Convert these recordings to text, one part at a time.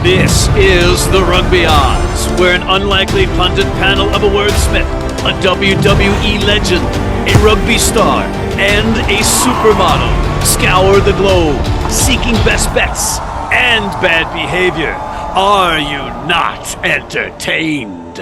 This is the Rugby Odds, where an unlikely pundit panel of a wordsmith, a WWE legend, a rugby star, and a supermodel scour the globe, seeking best bets and bad behavior. Are you not entertained?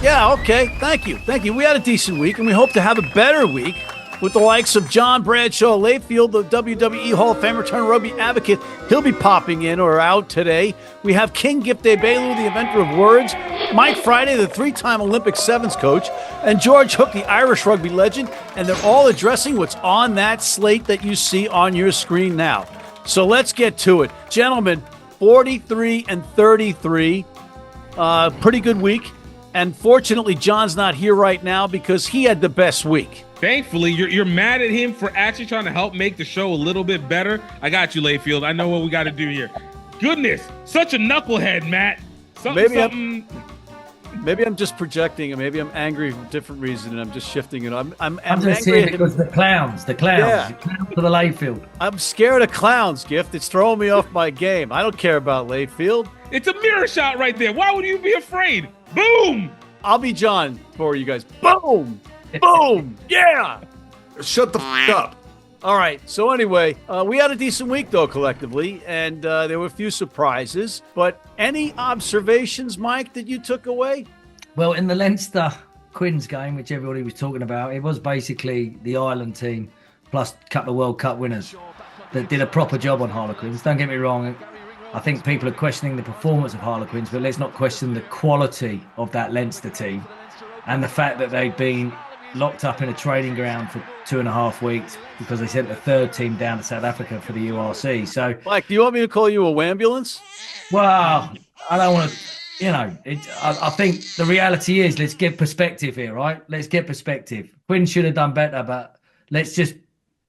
Yeah, okay. Thank you. We had a decent week, and we hope to have a better week with the likes of John Bradshaw Layfield, the WWE Hall of Famer turned Rugby-Advocate. He'll be popping in or out today. We have King Gift Egbelu, the inventor of words, Mike Friday, the three-time Olympic sevens coach, and George Hook, the Irish rugby legend, and they're all addressing what's on that slate that you see on your screen now. So let's get to it. Gentlemen, 43 and 33, pretty good week. And fortunately, John's not here right now because he had the best week. Thankfully, you're mad at him for actually trying to help make the show a little bit better. I got you, Layfield. I know what we got to do here. Goodness, such a knucklehead, Matt. Maybe I'm just projecting, and maybe I'm angry for a different reason, and I'm just shifting it. I'm just angry saying because the clowns, Yeah. the clowns for the Layfield. I'm scared of clowns, Gift. It's throwing me off my game. I don't care about Layfield. It's a mirror shot right there. Why would you be afraid? Boom! I'll be John for you guys. Boom! Boom! Yeah! Shut the f*** up. All right. So anyway, we had a decent week, though, collectively, and there were a few surprises. But any observations, Mike, that you took away? Well, in the Leinster quins game, which everybody was talking about, it was basically the Ireland team plus a couple of World Cup winners that did a proper job on Harlequins. Don't get me wrong. I think people are questioning the performance of Harlequins, but let's not question the quality of that Leinster team and the fact that they've been locked up in a training ground for 2.5 weeks because they sent the third team down to South Africa for the URC. So, Mike, do you want me to call you a wambulance? Well, I don't want to, I think the reality is let's get perspective here, right? Let's get perspective. Quinn should have done better, but let's just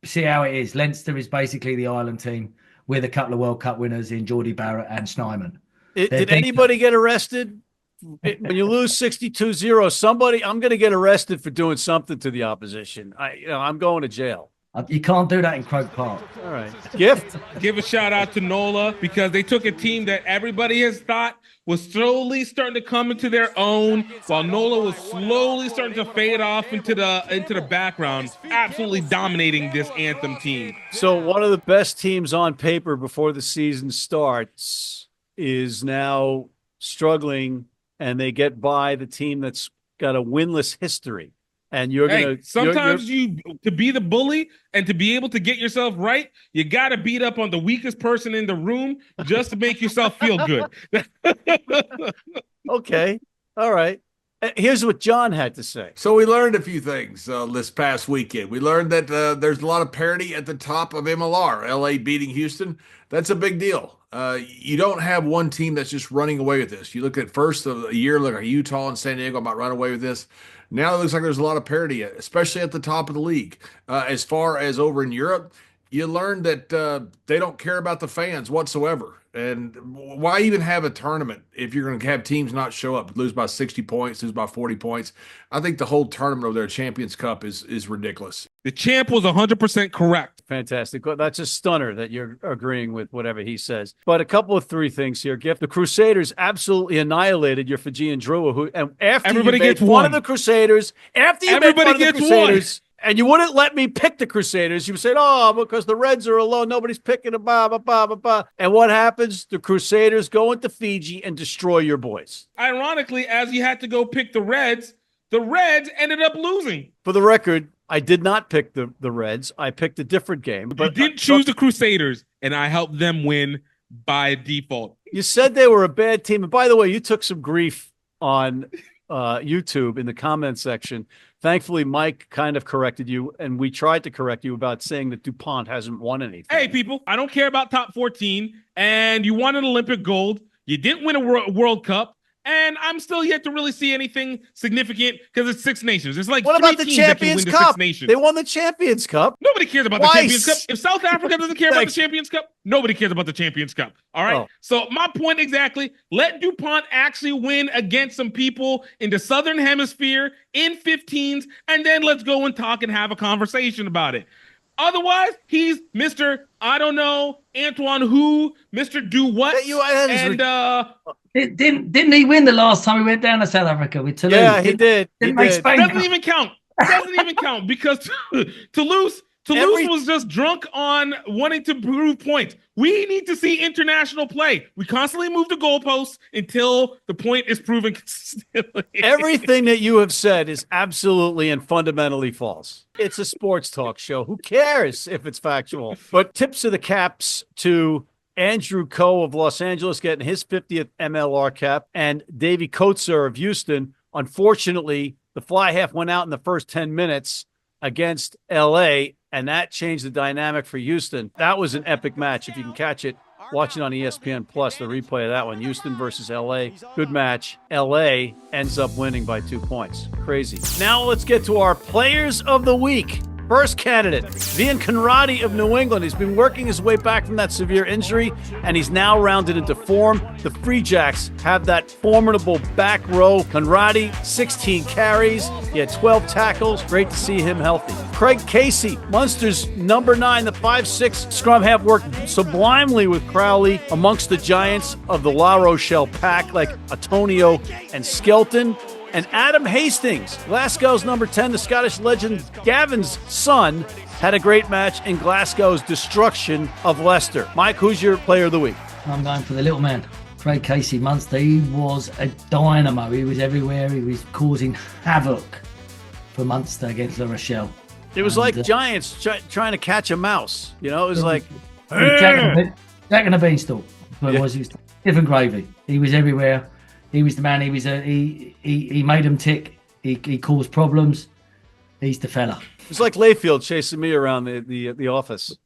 see how it is. Leinster is basically the Ireland team with a couple of World Cup winners in Geordie Barrett and Schneemann. Did anybody get arrested? When you lose 62-0, I'm going to get arrested for doing something to the opposition. I'm going to jail. You can't do that in Croke Park. All right. Gift? Give a shout out to NOLA because they took a team that everybody has thought was slowly starting to come into their own, while NOLA was slowly starting to fade off into the background, absolutely dominating this Anthem team. So one of the best teams on paper before the season starts is now struggling, and they get by the team that's got a winless history. And you're going to sometimes to be the bully and to be able to get yourself right, you got to beat up on the weakest person in the room just to make yourself feel good. Okay. All right. Here's what John had to say. So we learned a few things this past weekend. We learned that there's a lot of parity at the top of MLR. LA beating Houston. That's a big deal. You don't have one team that's just running away with this. You look at first of the year, like Utah and San Diego might run away with this. Now it looks like there's a lot of parity, especially at the top of the league. As far as over in Europe, you learn that they don't care about the fans whatsoever. And why even have a tournament if you're going to have teams not show up, lose by 60 points, lose by 40 points? I think the whole tournament over there, Champions Cup, is ridiculous. The champ was 100% correct. Fantastic. Well, that's a stunner that you're agreeing with whatever he says. But a couple of three things here, Gift. The Crusaders absolutely annihilated your Fijian Drua, and after everybody you made gets one of the Crusaders, and you wouldn't let me pick the Crusaders. You would say, because the Reds are alone, nobody's picking them, blah, blah, blah, blah, blah. And what happens? The Crusaders go into Fiji and destroy your boys. Ironically, as you had to go pick the Reds ended up losing. For the record, I did not pick the Reds. I picked a different game. But you didn't choose the Crusaders, and I helped them win by default. You said they were a bad team. And by the way, you took some grief on YouTube in the comment section. Thankfully, Mike kind of corrected you, and we tried to correct you about saying that Dupont hasn't won anything. Hey, people, I don't care about top 14, and you won an Olympic gold. You didn't win a World Cup, and I'm still yet to really see anything significant because it's Six Nations. It's like what about the Champions Cup? They won the Champions Cup. Nobody cares about the Champions Cup. If South Africa doesn't care about the Champions Cup, nobody cares about the Champions Cup. All right. Oh. So my point exactly, let Dupont actually win against some people in the Southern Hemisphere in 15s, and then let's go and talk and have a conversation about it. Otherwise, he's Mr. I don't know, Antoine who, Mr. Do What. Didn't he win the last time we went down to South Africa with Toulouse? Yeah, he did. Didn't make Spain Doesn't even count. Doesn't even count because Toulouse was just drunk on wanting to prove points. We need to see international play. We constantly move the goalposts until the point is proven consistently. Everything that you have said is absolutely and fundamentally false. It's a sports talk show. Who cares if it's factual? But tips of the caps to Andrew Coe of Los Angeles getting his 50th MLR cap and Davey Coetzer of Houston. Unfortunately, the fly half went out in the first 10 minutes against LA, and that changed the dynamic for Houston. That was an epic match. If you can catch it, watch it on ESPN Plus, the replay of that one. Houston versus LA. Good match. LA ends up winning by 2 points. Crazy. Now let's get to our players of the week. First candidate, Vian Conradie of New England. He's been working his way back from that severe injury, and he's now rounded into form. The Free Jacks have that formidable back row. Conradie, 16 carries. He had 12 tackles. Great to see him healthy. Craig Casey, Munster's number 9, the 5'6" scrum half, worked sublimely with Crowley amongst the giants of the La Rochelle pack like Antonio and Skelton. And Adam Hastings, Glasgow's number 10, the Scottish legend Gavin's son, had a great match in Glasgow's destruction of Leicester. Mike, who's your player of the week? I'm going for the little man, Craig Casey, Munster. He was a dynamo. He was everywhere. He was causing havoc for Munster against La Rochelle. It was like giants trying to catch a mouse. You know, it was like Jack and the Beanstalk. But he was different gravy. He was everywhere. He was the man. He was he made them tick. He caused problems. He's the fella. It's like Layfield chasing me around the office.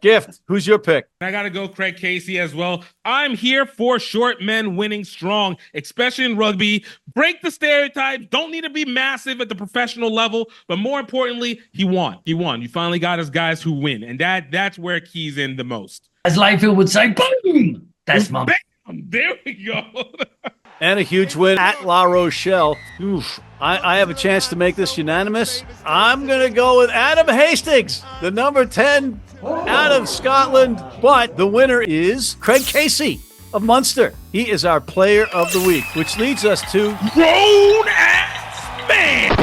Gift, who's your pick? I got to go Craig Casey as well. I'm here for short men winning strong, especially in rugby. Break the stereotypes. Don't need to be massive at the professional level, but more importantly, he won. He won. You finally got us guys who win, and that's where it keys in the most. As Layfield would say, boom! That's my... There we go. And a huge win at La Rochelle. Oof. I have a chance to make this unanimous. I'm going to go with Adam Hastings, the number 10 out of Scotland. But the winner is Craig Casey of Munster. He is our player of the week, which leads us to Grown-ass man.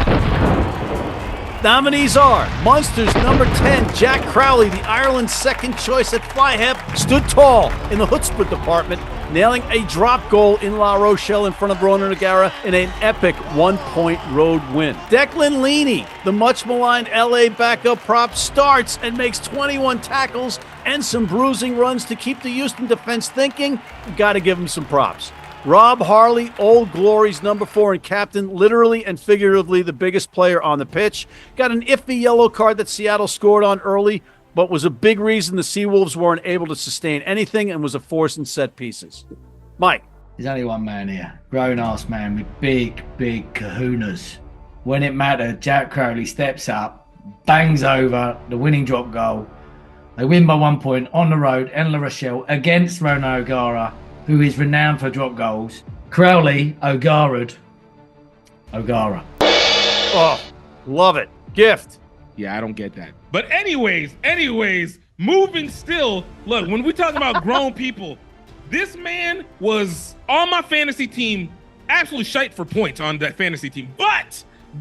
Nominees are Munster's number 10, Jack Crowley, the Ireland's second choice at fly half, stood tall in the Hotspur department, nailing a drop goal in La Rochelle in front of Ronan O'Gara in an epic 1-point road win. Declan Leany, the much-maligned LA backup prop, starts and makes 21 tackles and some bruising runs to keep the Houston defense thinking. We've got to give him some props. Rob Harley, Old Glory's number 4 and captain, literally and figuratively the biggest player on the pitch. Got an iffy yellow card that Seattle scored on early, but was a big reason the Seawolves weren't able to sustain anything and was a force in set pieces. Mike. There's only one man here. Grown-ass man with big kahunas. When it mattered, Jack Crowley steps up, bangs over the winning drop goal. They win by 1 point on the road in La Rochelle against Ronan O'Gara, who is renowned for drop goals. Crowley, O'Gara. Oh, love it. Gift. Yeah, I don't get that. But anyways, moving still. Look, when we talk about grown people, this man was on my fantasy team, absolutely shite for points on that fantasy team.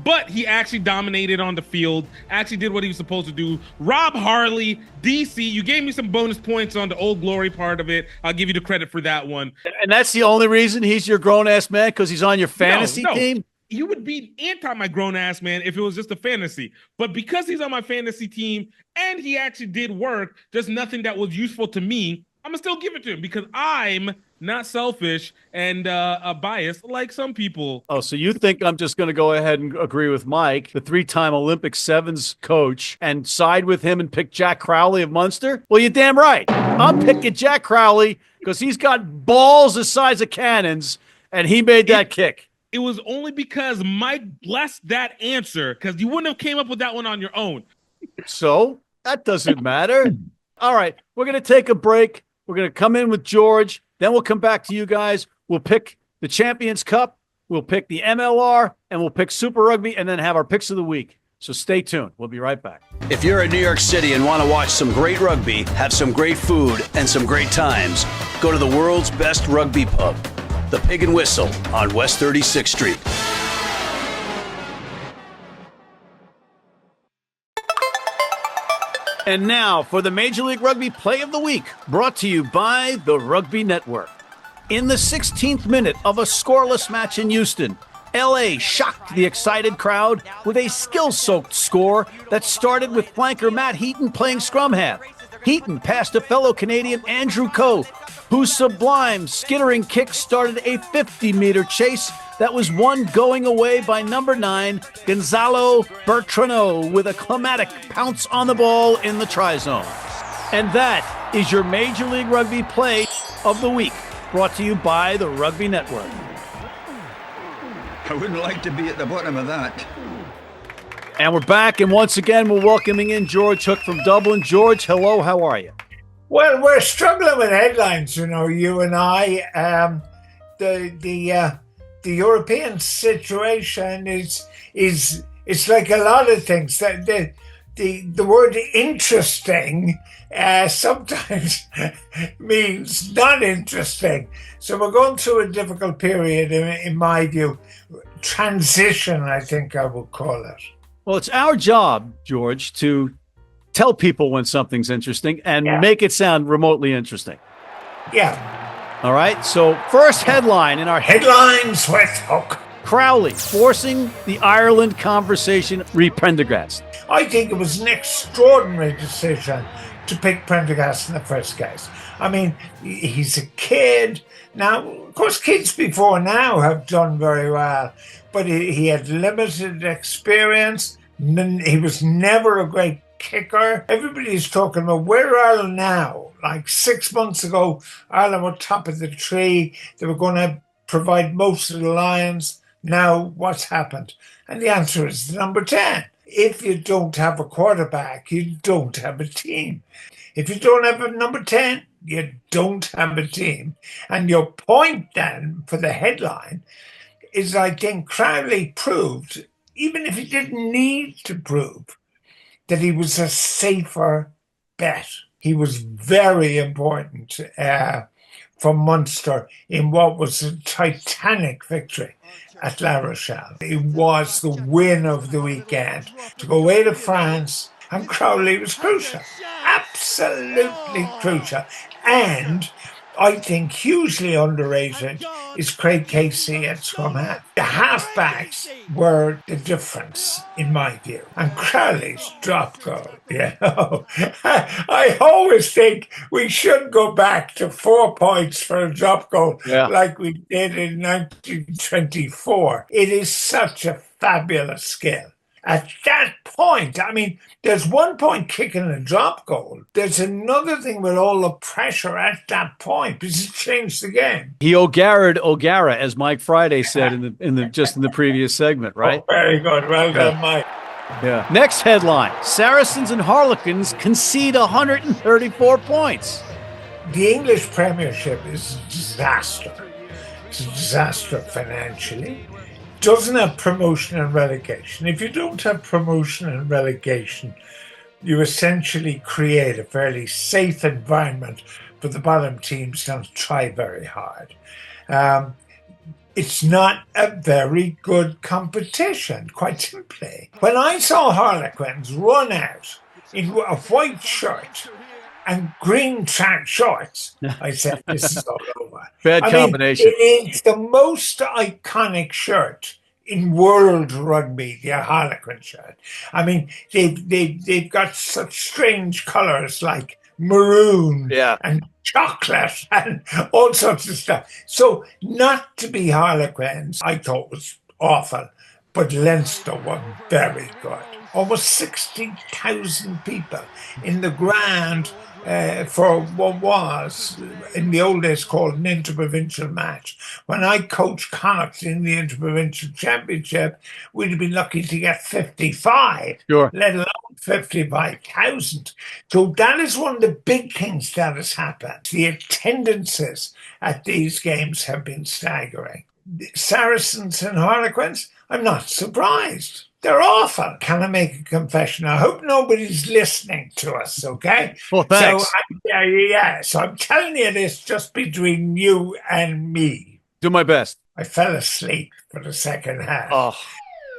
But he actually dominated on the field, actually did what he was supposed to do. Rob Harley, DC, you gave me some bonus points on the Old Glory part of it. I'll give you the credit for that one. And that's the only reason he's your grown-ass man, because he's on your fantasy team? You would be anti my grown-ass man if it was just a fantasy. But because he's on my fantasy team and he actually did work, just nothing that was useful to me, I'm going to still give it to him because I'm not selfish and biased like some people. Oh, so you think I'm just going to go ahead and agree with Mike, the 3-time Olympic sevens coach, and side with him and pick Jack Crowley of Munster? Well, you're damn right. I'm picking Jack Crowley because he's got balls the size of cannons, and he made that kick. It was only because Mike blessed that answer because you wouldn't have came up with that one on your own. So that doesn't matter. All right, we're going to take a break. We're going to come in with George. Then we'll come back to you guys. We'll pick the Champions Cup. We'll pick the MLR, and we'll pick Super Rugby, and then have our picks of the week. So stay tuned. We'll be right back. If you're in New York City and want to watch some great rugby, have some great food, and some great times, go to the world's best rugby pub, the Pig and Whistle on West 36th Street. And now for the Major League Rugby Play of the Week, brought to you by the Rugby Network. In the 16th minute of a scoreless match in Houston, LA shocked the excited crowd with a skill-soaked score that started with flanker Matt Heaton playing scrum half. Heaton passed to fellow Canadian Andrew Coe, whose sublime skittering kick started a 50-meter chase that was won going away by number 9, Gonzalo Bertrano, with a climatic pounce on the ball in the try zone. And that is your Major League Rugby Play of the Week, brought to you by the Rugby Network. I wouldn't like to be at the bottom of that. And we're back, and once again, we're welcoming in George Hook from Dublin. George, hello, how are you? Well, we're struggling with headlines, you know, you and I. The European situation is it's like a lot of things. The word interesting sometimes means not interesting. So we're going through a difficult period, in my view. Transition, I think I would call it. Well, it's our job, George, to tell people when something's interesting and make it sound remotely interesting. Yeah. All right. So first headline in our Headlines with Hook. Crowley forcing the Ireland conversation re-Prendergast. I think it was an extraordinary decision to pick Prendergast in the first case. I mean, he's a kid. Now, of course, kids before now have done very well, but he had limited experience. He was never a great kicker. Everybody's talking about where Ireland now. Like 6 months ago, Ireland were top of the tree. They were going to provide most of the Lions. Now, what's happened? And the answer is number 10. If you don't have a quarterback, you don't have a team. If you don't have a number 10, you don't have a team. And your point then for the headline is, I think Crowley proved, even if he didn't need to prove, that he was a safer bet. He was very important for Munster in what was a titanic victory at La Rochelle. It was the win of the weekend. To go away to France, and Crowley was crucial. Absolutely crucial. And I think hugely underrated is Craig Casey at scrum half. The halfbacks were the difference, in my view. And Crowley's drop goal, you know. I always think we should go back to 4 points for a drop goal like we did in 1924. It is such a fabulous skill. At that point, I mean, there's 1 point kicking a drop goal. There's another thing with all the pressure at that point, because it changed the game. He O'Gara, as Mike Friday said in the previous segment, right? Oh, very good. Well done, Mike. Yeah. Next headline: Saracens and Harlequins concede 134 points. The English Premiership is a disaster. It's a disaster financially. Doesn't have promotion and relegation. If you don't have promotion and relegation, you essentially create a fairly safe environment for the bottom teams not to try very hard. It's not a very good competition, quite simply. When I saw Harlequins run out in a white shirt and green track shorts, I said, this is all over. Bad combination. It is the most iconic shirt in world rugby, the Harlequin shirt. I mean, they've got such strange colours like maroon and chocolate and all sorts of stuff. So not to be Harlequins, I thought was awful, but Leinster were very good. Almost 60,000 people in the ground for what was, in the old days, called an interprovincial match. When I coached Connacht in the interprovincial championship, we'd have been lucky to get 55, let alone 55,000. So that is one of the big things that has happened. The attendances at these games have been staggering. Saracens and Harlequins, I'm not surprised. They're awful. Can I make a confession? I hope nobody's listening to us, okay? Well, thanks. So I'm telling you this just between you and me. Do my best. I fell asleep for the second half. Oh,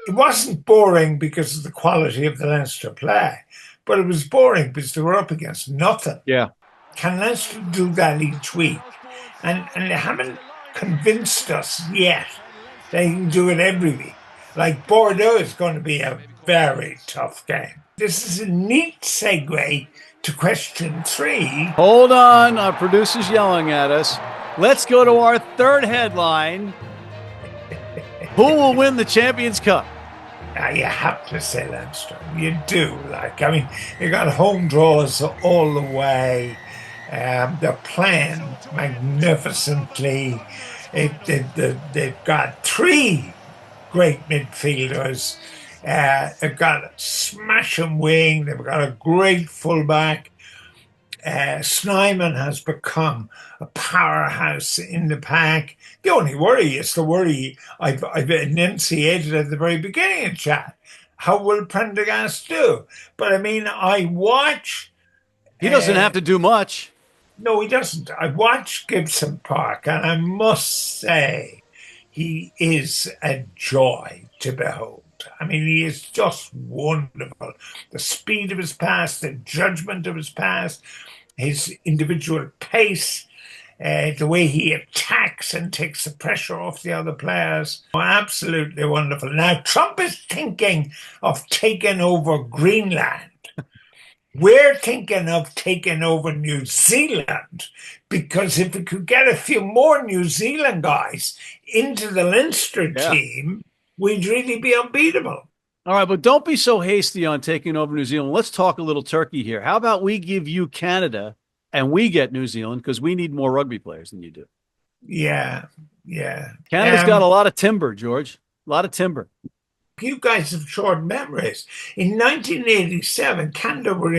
It wasn't boring because of the quality of the Leinster play, but it was boring because they were up against nothing. yeah. Can Leinster do that each week? And they haven't convinced us yet they can do it every week. Like Bordeaux is going to be a very tough game. This is a neat segue to question 3. Hold on. Our producer's yelling at us. Let's go to our third headline. Who will win the Champions Cup? You have to say Leinster. You do. You got home draws all the way. They're playing magnificently. They've got 3 great midfielders. They've got a smashing wing. They've got a great fullback. Snyman has become a powerhouse in the pack. The only worry is the worry I've enunciated at the very beginning of chat. How will Prendergast do? But I watch. He doesn't have to do much. No, he doesn't. I watched Gibson Park, and I must say he is a joy to behold. He is just wonderful. The speed of his pass, the judgment of his pass, his individual pace, the way he attacks and takes the pressure off the other players. Absolutely wonderful. Now, Trump is thinking of taking over Greenland. We're thinking of taking over New Zealand, because if we could get a few more New Zealand guys into the Leinster team, we'd really be unbeatable. All right, but don't be so hasty on taking over New Zealand. Let's talk a little turkey here. How about we give you Canada and we get New Zealand, because we need more rugby players than you do. Yeah. Canada's got a lot of timber, George. A lot of timber. You guys have short memories. In 1987, Canada were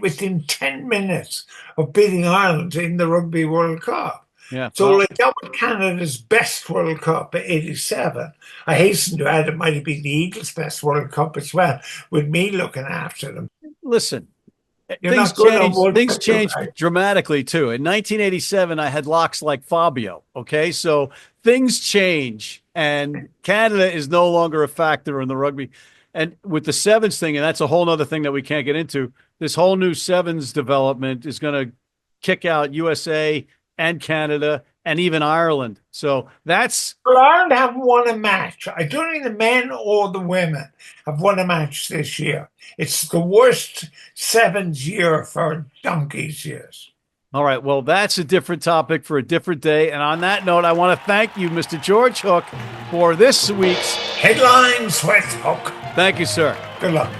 within 10 minutes of beating Ireland in the Rugby World Cup. Yeah. So that was Canada's best World Cup, 87. I hasten to add it might have been the Eagles' best World Cup as well, with me looking after them. Listen, things changed dramatically, too. In 1987, I had locks like Fabio, okay? So things change, and Canada is no longer a factor in the rugby. And with the sevens thing, and that's a whole other thing that we can't get into, this whole new sevens development is going to kick out USA and Canada and even Ireland. So that's... Well, Ireland haven't won a match. I don't think the men or the women have won a match this year. It's the worst sevens year for donkey's years. All right, well, that's a different topic for a different day. And on that note, I want to thank you, Mr. George Hook, for this week's Headlines with Hook. Thank you, sir. Good luck.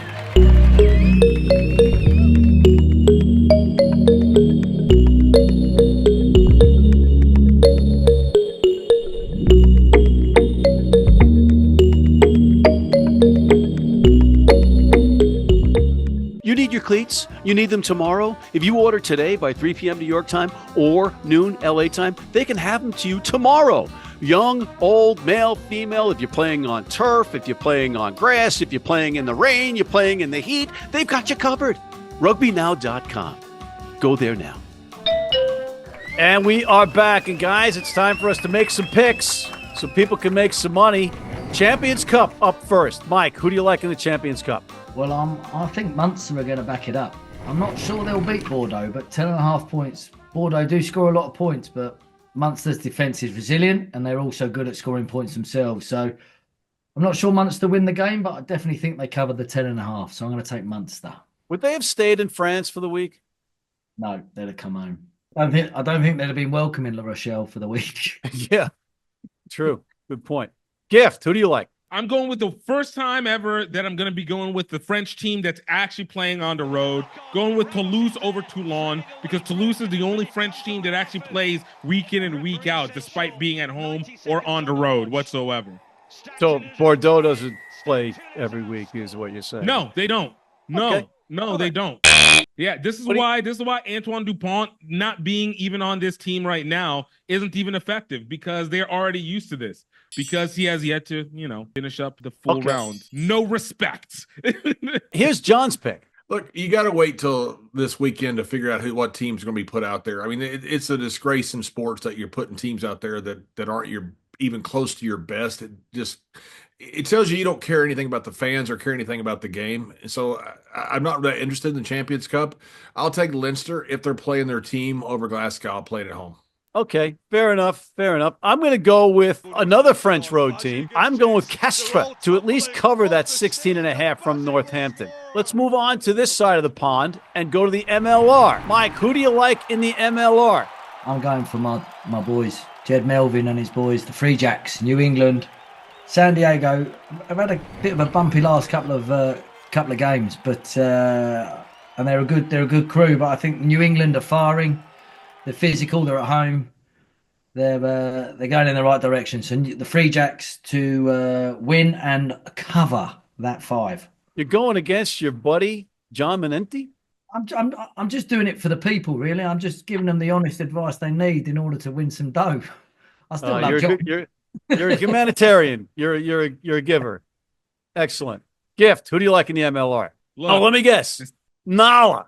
You need your cleats? You need them tomorrow? If you order today by 3 p.m. New York time or noon LA time, they can have them to you tomorrow. Young, old, male, female, if you're playing on turf, if you're playing on grass, if you're playing in the rain, you're playing in the heat, they've got you covered. RugbyNow.com. Go there now. And we are back. And guys, it's time for us to make some picks so people can make some money. Champions Cup up first. Mike, who do you like in the Champions Cup? Well, I think Munster are going to back it up. I'm not sure they'll beat Bordeaux, but 10.5 points. Bordeaux do score a lot of points, but Munster's defence is resilient and they're also good at scoring points themselves. So I'm not sure Munster win the game, but I definitely think they cover the 10.5. So I'm going to take Munster. Would they have stayed in France for the week? No, they'd have come home. I don't think they'd have been welcome in La Rochelle for the week. Yeah, true. Good point. Gift, who do you like? I'm going with the first time ever that I'm going to be going with the French team that's actually playing on the road, going with Toulouse over Toulon, because Toulouse is the only French team that actually plays week in and week out, despite being at home or on the road whatsoever. So Bordeaux doesn't play every week, is what you're saying? No, they don't. No, Okay. no, they don't. Yeah, this is why Antoine Dupont not being even on this team right now isn't even effective, because they're already used to this. because he has yet to, finish up the full round. No respect. Here's John's pick. Look, you got to wait till this weekend to figure out what team's going to be put out there. I mean, it's a disgrace in sports that you're putting teams out there that aren't even close to your best. It tells you don't care anything about the fans or care anything about the game. So I'm not really interested in the Champions Cup. I'll take Leinster if they're playing their team over Glasgow. I'll play it at home. Okay, fair enough. I'm going to go with another French road team. I'm going with Castres to at least cover that 16.5 from Northampton. Let's move on to this side of the pond and go to the MLR. Mike, who do you like in the MLR? I'm going for my boys, Jed Melvin and his boys, the Free Jacks, New England, San Diego. I've had a bit of a bumpy last couple of games, but and they're a good crew. But I think New England are firing. They're physical. They're at home. They're going in the right direction. So the Free Jacks to win and cover that 5. You're going against your buddy John Manenti? I'm just doing it for the people, really. I'm just giving them the honest advice they need in order to win some dough. I still love John. You're a humanitarian. You're a giver. Excellent. Gift. Who do you like in the MLR? Look, let me guess. Nala.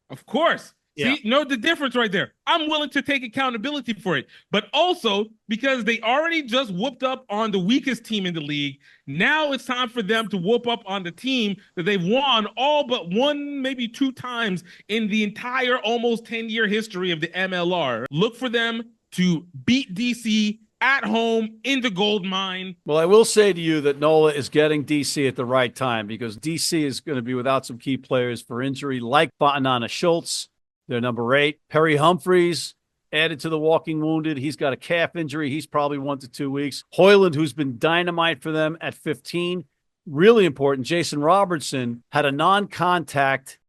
Of course. Yeah. See, know the difference right there. I'm willing to take accountability for it, but also because they already just whooped up on the weakest team in the league. Now it's time for them to whoop up on the team that they've won all but 1, maybe 2 times in the entire almost 10-year history of the MLR. Look for them to beat DC at home in the gold mine. Well, I will say to you that NOLA is getting DC at the right time because DC is going to be without some key players for injury, like Batanana Schultz. They're number 8. Perry Humphreys added to the walking wounded. He's got a calf injury. He's probably 1 to 2 weeks. Hoyland, who's been dynamite for them at 15. Really important. Jason Robertson had a non-contact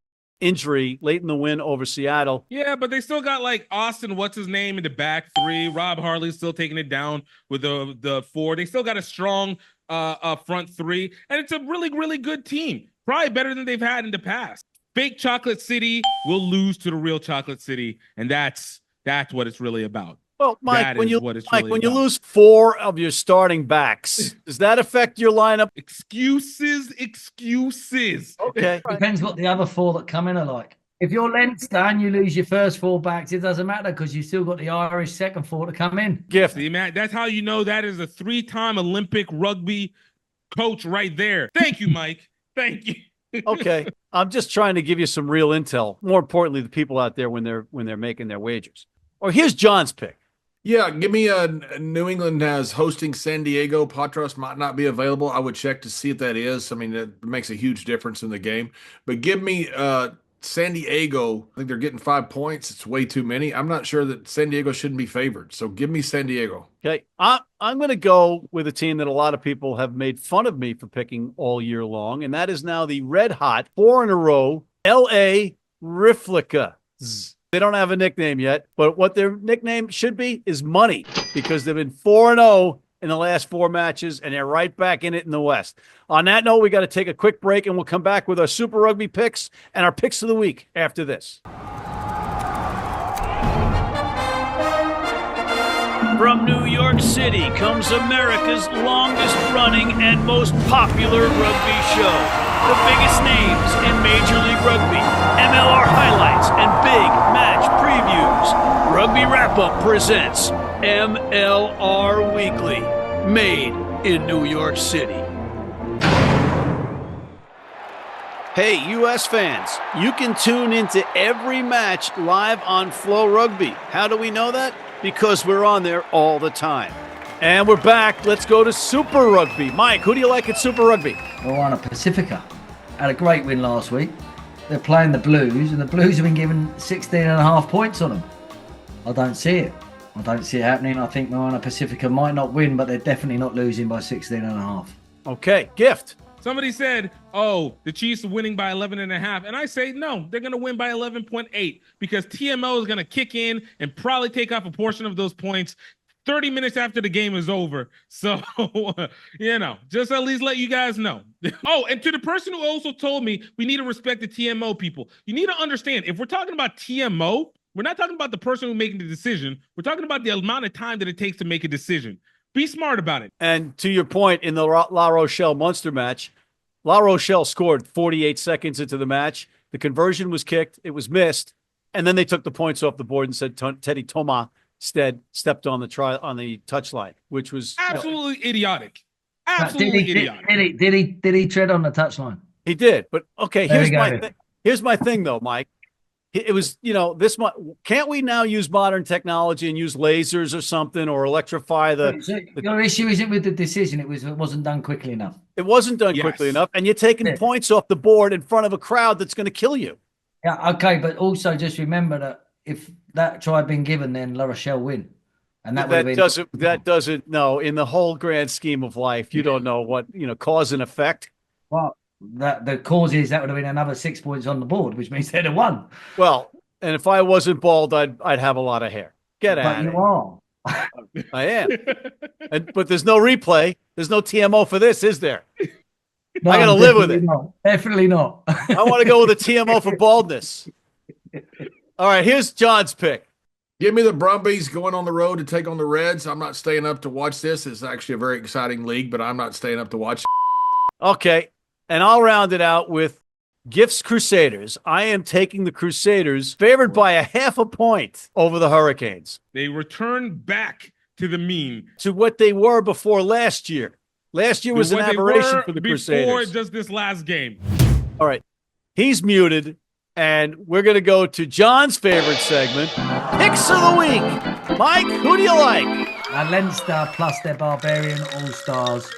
injury late in the win over Seattle. Yeah, but they still got like Austin, what's his name, in the back 3. Rob Harley's still taking it down with the 4. They still got a strong front 3. And it's a really, really good team. Probably better than they've had in the past. Fake Chocolate City will lose to the real Chocolate City, and that's what it's really about. Well, Mike, when you you lose 4 of your starting backs, does that affect your lineup? Excuses. Okay. Depends what the other 4 that come in are like. If you're Leinster and you lose your first 4 backs, it doesn't matter because you've still got the Irish second 4 to come in. Gift. See, man, that's how you know that is a 3-time Olympic rugby coach right there. Thank you, Mike. Thank you. Okay. I'm just trying to give you some real intel. More importantly, the people out there when they're making their wagers. Or here's John's pick. Yeah, give me New England as hosting San Diego. Patros might not be available. I would check to see if that is. I mean, that makes a huge difference in the game. But give me San Diego. I think they're getting 5 points. It's way too many. I'm not sure that San Diego shouldn't be favored. So give me San Diego. Okay. I'm going to go with a team that a lot of people have made fun of me for picking all year long, and that is now the red hot 4 in a row LA Riflicas. They don't have a nickname yet, but what their nickname should be is Money because they've been 4-0 in the last 4 matches, and they're right back in it in the West. On that note, we got to take a quick break, and we'll come back with our Super Rugby picks and our picks of the week after this. From New York City comes America's longest-running and most popular rugby show. The biggest names in Major League Rugby, MLR highlights, and big match previews. Rugby Wrap-Up presents MLR Weekly, made in New York City. Hey, U.S. fans, you can tune into every match live on Flow Rugby. How do we know that? Because we're on there all the time. And we're back. Let's go to Super Rugby. Mike, who do you like at Super Rugby? Moana Pacifica had a great win last week. They're playing the Blues, and the Blues have been given 16.5 points on them. I don't see it. I don't see it happening. I think Moana Pacifica might not win, but they're definitely not losing by 16.5. Okay, Gift. Somebody said, the Chiefs are winning by 11.5. And I say, no, they're going to win by 11.8 because TMO is going to kick in and probably take off a portion of those points 30 minutes after the game is over. So, just at least let you guys know. And to the person who also told me we need to respect the TMO people, you need to understand, if we're talking about TMO, we're not talking about the person who's making the decision. We're talking about the amount of time that it takes to make a decision. Be smart about it. And to your point, in the La Rochelle-Munster match, La Rochelle scored 48 seconds into the match. The conversion was kicked. It was missed. And then they took the points off the board and said Teddy Thomas stepped on the touchline, which was absolutely idiotic. Absolutely idiotic. Did he tread on the touchline? He did. But okay, here's my thing though, Mike. It was, can't we now use modern technology and use lasers or something or electrify your issue isn't with the decision. It wasn't done quickly enough. It wasn't done quickly enough. And you're taking points off the board in front of a crowd that's going to kill you. Yeah, okay, but also just remember that if that try had been given, then La Rochelle win. And that doesn't in the whole grand scheme of life, you don't know what, cause and effect. Well, the cause is that would have been another 6 points on the board, which means they'd have won. Well, and if I wasn't bald, I'd have a lot of hair. Get out of here. But you are. I am. But there's no replay. There's no TMO for this, is there? No, I got to live with it. Definitely not. I want to go with a TMO for baldness. All right, here's John's pick. Give me the Brumbies going on the road to take on the Reds. I'm not staying up to watch this. It's actually a very exciting league, but I'm not staying up to watch. Okay, and I'll round it out with Gift's Crusaders. I am taking the Crusaders, favored by a 0.5 point over the Hurricanes. They return back to the mean. To what they were before last year. Last year was an aberration for the Crusaders. Before just this last game. All right, he's muted, and we're going to go to John's favorite segment, Picks of the Week. Mike, who do you like? Leinster plus their Barbarian All-Stars.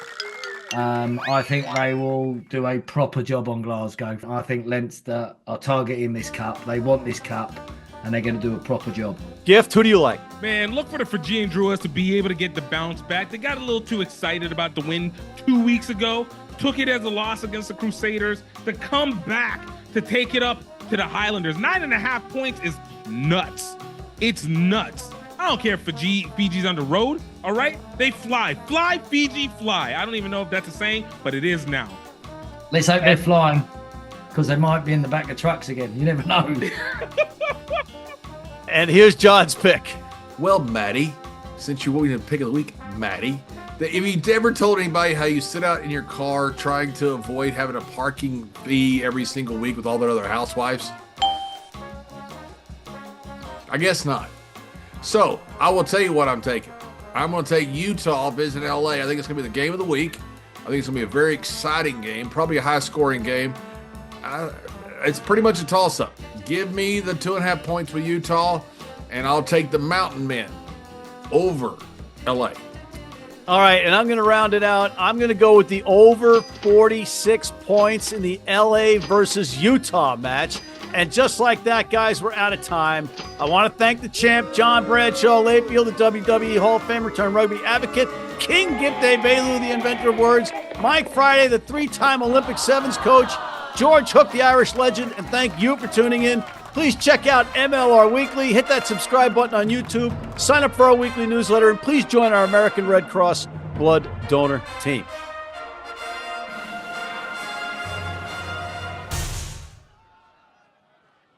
I think they will do a proper job on Glasgow. I think Leinster are targeting this cup. They want this cup, and they're going to do a proper job. Gift, who do you like? Man, look for the Fijian Druids to be able to get the bounce back. They got a little too excited about the win 2 weeks ago. Took it as a loss against the Crusaders. To come back to take it up to the Highlanders. 9.5 points is nuts. It's nuts. I don't care if Fiji's on the road, all right? They fly. Fly, Fiji, fly. I don't even know if that's a saying, but it is now. Let's hope they're flying, because they might be in the back of trucks again. You never know. And here's John's pick. Well, Maddie, since you wanted to pick of the week, Maddie, if you ever told anybody how you sit out in your car trying to avoid having a parking fee every single week with all their other housewives? I guess not. So I will tell you what I'm taking. I'm going to take Utah visiting LA. I think it's going to be the game of the week. I think it's going to be a very exciting game, probably a high-scoring game. It's pretty much a toss-up. Give me the 2.5 points with Utah, and I'll take the Mountain Men over LA. All right, and I'm going to round it out. I'm going to go with the over 46 points in the LA versus Utah match. And just like that, guys, we're out of time. I want to thank the champ, John Bradshaw Layfield, the WWE Hall of Famer turned rugby advocate, King Gift Egbelu, the inventor of words, Mike Friday, the 3-time Olympic sevens coach, George Hook, the Irish legend, and thank you for tuning in. Please check out MLR Weekly. Hit that subscribe button on YouTube. Sign up for our weekly newsletter, and please join our American Red Cross blood donor team.